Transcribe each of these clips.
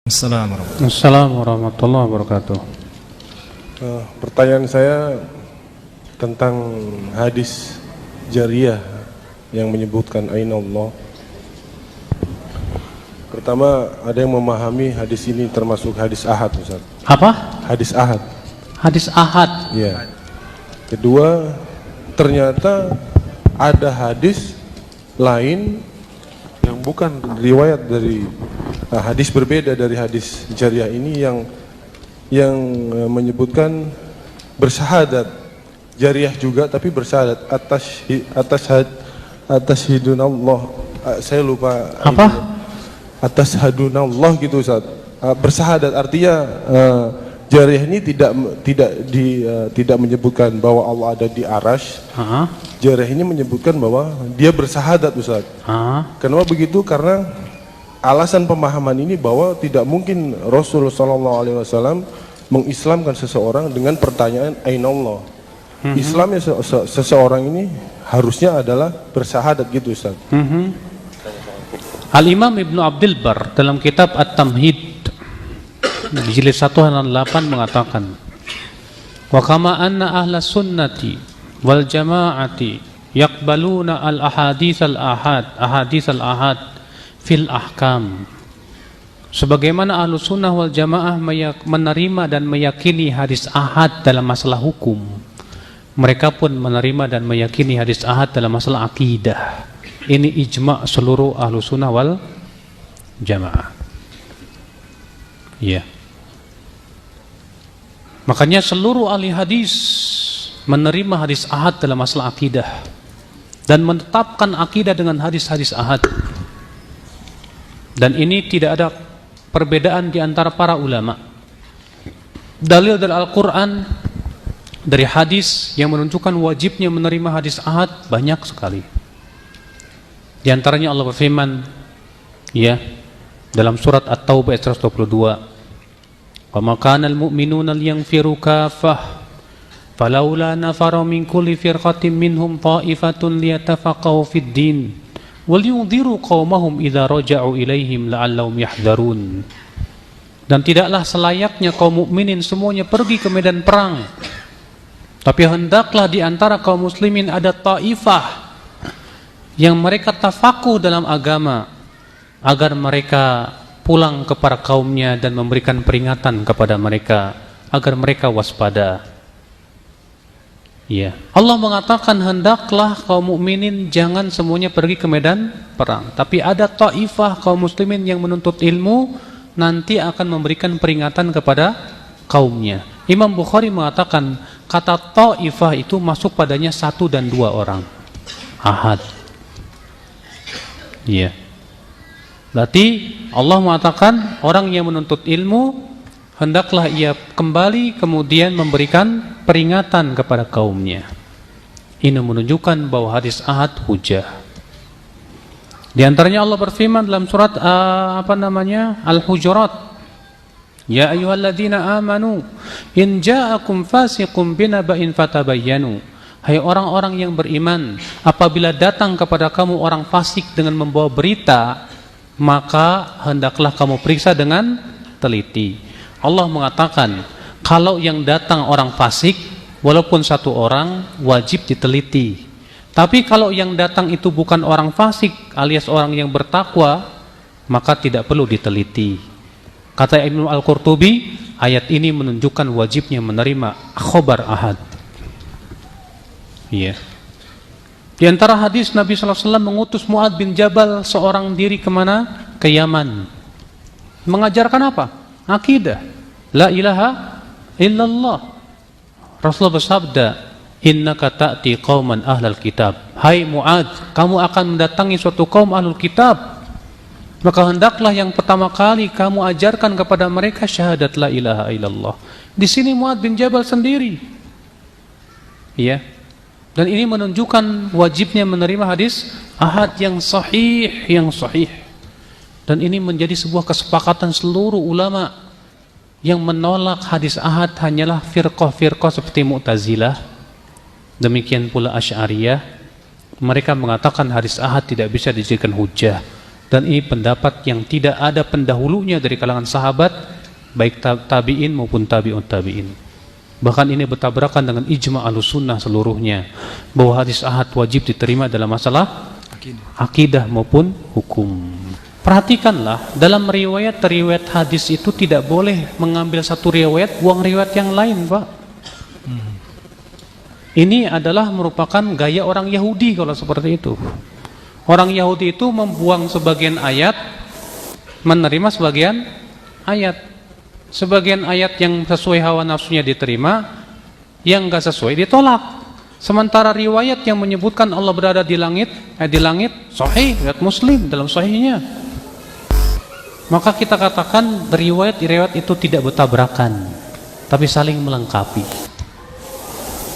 Assalamualaikum warahmatullahi wabarakatuh. Pertanyaan saya tentang hadis jariyah yang menyebutkan Aina Allah. Pertama, ada yang memahami hadis ini termasuk hadis ahad, Ustaz. Apa? Hadis ahad. Hadis ahad. Iya. Kedua, ternyata ada hadis lain yang bukan riwayat dari hadis berbeda dari hadis jariyah ini yang menyebutkan bersyahadat jariyah juga, tapi bersyahadat atas hidunallah. Saya lupa apa atas hadunallah gitu, Ustaz. Bersyahadat artinya jariyah ini tidak menyebutkan bahwa Allah ada di arasy. Jariyah ini menyebutkan bahwa dia bersyahadat, Ustaz. Kenapa begitu? Karena alasan pemahaman ini bahwa tidak mungkin Rasulullah SAW mengislamkan seseorang dengan pertanyaan Aina Allah. Islamnya seseorang ini harusnya adalah bersyahadat gitu, Ustaz. Al-Imam Ibnu Abdul Bar dalam kitab At-Tamhid di jilid 1 halaman 8 mengatakan, wa kama anna ahla sunnati wal jama'ati yaqbaluna al-ahadits al-ahad fil ahkam. Sebagaimana ahlu sunnah wal jamaah menerima dan meyakini hadis ahad dalam masalah hukum, mereka pun menerima dan meyakini hadis ahad dalam masalah akidah. Ini ijma' seluruh ahlu sunnah wal jamaah. Ya. Makanya seluruh ahli hadis menerima hadis ahad dalam masalah akidah dan menetapkan akidah dengan hadis-hadis ahad. Dan ini tidak ada perbedaan di antara para ulama. Dalil dari Al-Quran, dari hadis yang menunjukkan wajibnya menerima hadis ahad banyak sekali. Di antaranya Allah berfirman, ya, dalam surat At-Taubah ayat 122, wa ma kana al-mu'minuna liyanfiru kaffah falaula nafara min kulli firqatin minhum ta'ifatun liyatafaqahu fid din وَلْيُنْذِرُوا قَوْمَهُمْ إِذَا رَجَعُوا إِلَيْهِمْ لَعَلَّهُمْ يَحْذَرُونَ. Dan tidaklah selayaknya kaum mukminin semuanya pergi ke medan perang, tapi hendaklah di antara kaum muslimin ada taifah yang mereka tafakuh dalam agama, agar mereka pulang kepada kaumnya dan memberikan peringatan kepada mereka agar mereka waspada. Ya, Allah mengatakan hendaklah kaum mukminin jangan semuanya pergi ke medan perang, tapi ada taifah kaum muslimin yang menuntut ilmu nanti akan memberikan peringatan kepada kaumnya. Imam Bukhari mengatakan kata taifah itu masuk padanya 1 dan 2 orang. Ahad. Ya. Berarti Allah mengatakan orang yang menuntut ilmu hendaklah ia kembali kemudian memberikan peringatan kepada kaumnya. Ini menunjukkan bahwa hadis ahad hujah. Di antaranya Allah berfirman dalam surat Al-Hujurat, ya ayyuhalladzina amanu in ja'akum fasiqun binaba'in fatabayyanu. Hai orang-orang yang beriman, apabila datang kepada kamu orang fasik dengan membawa berita, maka hendaklah kamu periksa dengan teliti. Allah mengatakan kalau yang datang orang fasik walaupun 1 orang wajib diteliti. Tapi kalau yang datang itu bukan orang fasik alias orang yang bertakwa, maka tidak perlu diteliti. Kata Ibnu Al-Qurtubi, ayat ini menunjukkan wajibnya menerima khobar ahad. Iya. Di antara hadis Nabi SAW mengutus Mu'adz bin Jabal seorang diri kemana? Ke Yaman. Mengajarkan apa? Akidah, la ilaha illallah. Rasulullah bersabda, innaka ta'ti qauman ahlal kitab. Hai Mu'adz, kamu akan mendatangi suatu kaum ahlul kitab, maka hendaklah yang pertama kali kamu ajarkan kepada mereka syahadat la ilaha illallah. Di sini Mu'adz bin Jabal sendiri, ya. Dan ini menunjukkan wajibnya menerima hadis ahad yang sahih, Dan ini menjadi sebuah kesepakatan seluruh ulama yang menolak hadis ahad hanyalah firqah-firqah seperti Mu'tazilah, demikian pula Asy'ariyah. Mereka mengatakan hadis ahad tidak bisa dijadikan hujjah. Dan ini pendapat yang tidak ada pendahulunya dari kalangan sahabat, baik tabi'in maupun tabi'ut tabi'in. Bahkan ini bertabrakan dengan ijma' Ahlussunnah seluruhnya, bahwa hadis ahad wajib diterima dalam masalah akidah maupun hukum. Perhatikanlah, dalam riwayat hadis itu tidak boleh mengambil satu riwayat, buang riwayat yang lain, Pak. Ini adalah merupakan gaya orang Yahudi kalau seperti itu. Orang Yahudi itu membuang sebagian ayat, menerima sebagian ayat. Sebagian ayat yang sesuai hawa nafsunya diterima, yang enggak sesuai ditolak. Sementara riwayat yang menyebutkan Allah berada di langit, sahih, riwayat Muslim dalam sahihnya. Maka kita katakan riwayat itu tidak bertabrakan, tapi saling melengkapi.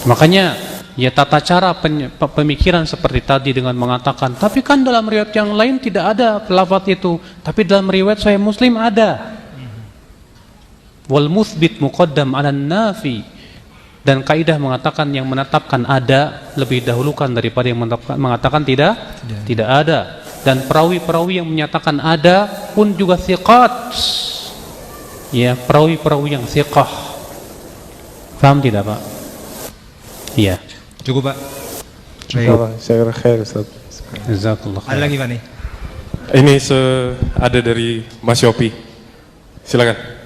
Makanya ya tata cara pemikiran seperti tadi dengan mengatakan, tapi kan dalam riwayat yang lain tidak ada lafaz itu, tapi dalam riwayat Sahih Muslim ada. Wal muthbit muqaddam 'alan nafi. Dan kaidah mengatakan yang menetapkan ada lebih dahulukan daripada yang mengatakan tidak ada. Dan perawi-perawi yang menyatakan ada pun juga thiqat. Ya, perawi-perawi yang thiqah. Paham tidak, Pak? Iya. Cukup, Pak. Saya kira khair, Ustaz. Jazakallah khair. Ada lagi, Pak nih? Ini ada dari Mas Yopi. Silakan.